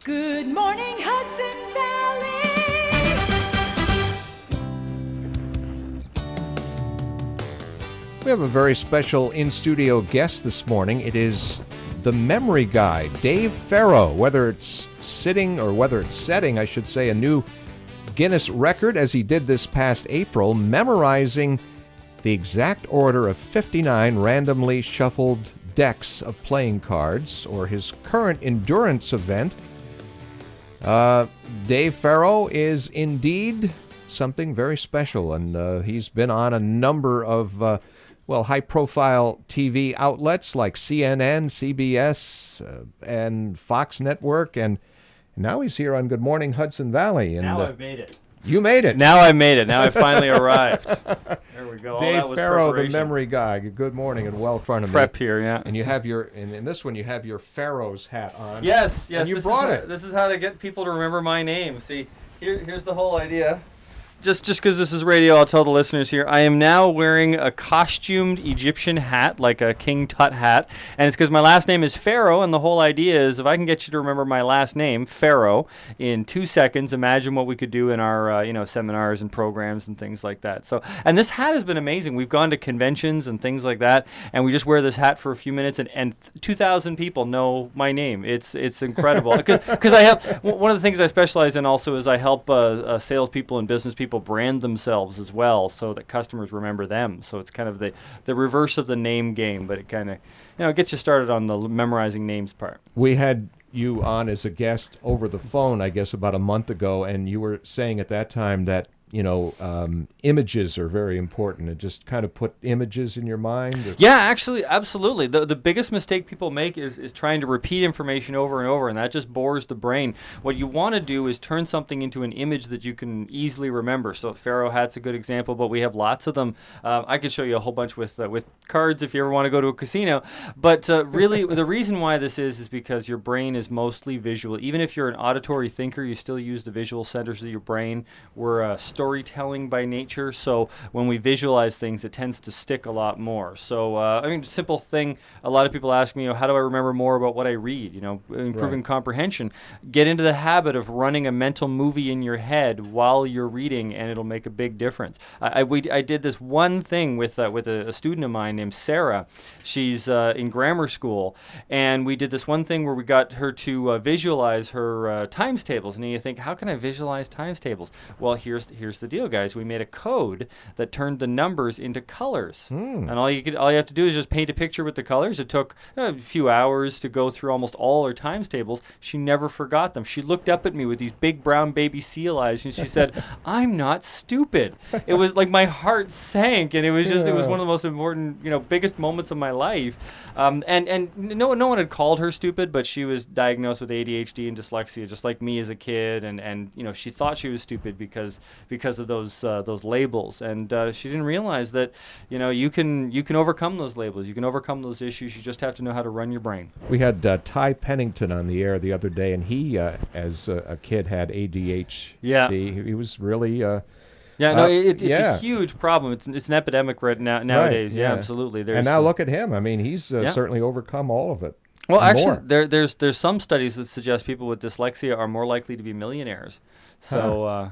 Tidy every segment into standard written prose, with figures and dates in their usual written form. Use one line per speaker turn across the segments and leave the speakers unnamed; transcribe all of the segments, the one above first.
Good morning, Hudson
Valley. We have a very special in-studio guest this morning. It is the memory guy, Dave Farrow. Whether it's sitting or whether it's setting, I should say, a new Guinness record as he did this past April, memorizing the exact order of 59 randomly shuffled decks of playing cards, or his current endurance event. Dave Farrow is indeed something very special, and he's been on a number of, high-profile TV outlets like CNN, CBS, and Fox Network, and now he's here on Good Morning Hudson Valley. And
now I've made it.
You made it.
Now I made it. Now I finally arrived. There we go.
Dave Farrow, the memory guy. Good morning and welcome. In front of
Prep
me.
Here, yeah.
And you have your, in this one, you have your Farrow's hat on.
Yes.
And you brought it.
This is how to get people to remember my name. See, here's the whole idea. Just because this is radio, I'll tell the listeners here, I am now wearing a costumed Egyptian hat, like a King Tut hat, and it's because my last name is Pharaoh, and the whole idea is if I can get you to remember my last name, Pharaoh, in 2 seconds, imagine what we could do in our seminars and programs and things like that. So, and this hat has been amazing. We've gone to conventions and things like that, and we just wear this hat for a few minutes, and 2,000 people know my name. It's incredible. Because I have, one of the things I specialize in also is I help salespeople and business people brand themselves as well so that customers remember them. So it's kind of the reverse of the name game, but it kind of it gets you started on the memorizing names part.
We had you on as a guest over the phone, I guess, about a month ago, and you were saying at that time that images are very important, and just kind of put images in your mind.
Yeah, actually, absolutely. The biggest mistake people make is trying to repeat information over and over, and that just bores the brain. What you want to do is turn something into an image that you can easily remember. So Pharaoh hat's a good example, but we have lots of them. I could show you a whole bunch with cards if you ever want to go to a casino. But really, the reason why this is because your brain is mostly visual. Even if you're an auditory thinker, you still use the visual centers of your brain. We're storytelling by nature, so when we visualize things, it tends to stick a lot more. So, simple thing, a lot of people ask me, how do I remember more about what I read? Improving comprehension. Get into the habit of running a mental movie in your head while you're reading, and it'll make a big difference. I did this one thing with a student of mine named Sarah. She's in grammar school, and we did this one thing where we got her to visualize her times tables. And you think, how can I visualize times tables? Well, here's the deal, guys. We made a code that turned the numbers into colors, and all you have to do is just paint a picture with the colors. It took a few hours to go through almost all her times tables. She never forgot them. She looked up at me with these big brown baby seal eyes, and she said, "I'm not stupid." It was like my heart sank, and it was just it was one of the most important, biggest moments of my life. And no one had called her stupid, but she was diagnosed with ADHD and dyslexia, just like me as a kid, and she thought she was stupid because of those labels, and she didn't realize that you can overcome those labels, you can overcome those issues. You just have to know how to run your brain.
We had Ty Pennington on the air the other day, and he as a kid had ADHD.
Yeah,
he was really
it's a huge problem. It's an epidemic right now nowadays. Right, yeah, absolutely.
And now look at him. I mean, he's certainly overcome all of it.
Well, actually, there's some studies that suggest people with dyslexia are more likely to be millionaires. So,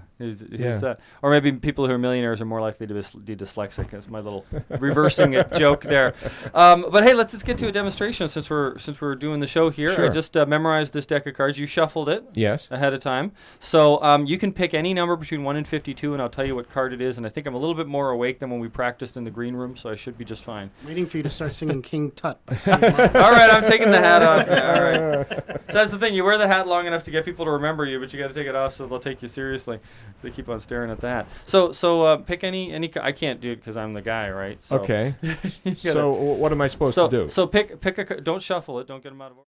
or maybe people who are millionaires are more likely to be dyslexic. That's my little reversing it joke there. But hey, let's get to a demonstration since we're doing the show here.
Sure.
I just memorized this deck of cards. You shuffled it ahead of time. So you can pick any number between 1 and 52, and I'll tell you what card it is. And I think I'm a little bit more awake than when we practiced in the green room, so I should be just fine.
Waiting for you to start singing King Tut by Steve.
All right, I'm taking the hat off. Yeah, all right. So that's the thing. You wear the hat long enough to get people to remember you, but you got to take it off so they'll take you seriously. They keep on staring at that. So pick any. I can't do it because I'm the guy, right? So
okay. So what am I supposed to do?
So pick a. Don't shuffle it. Don't get them out of order.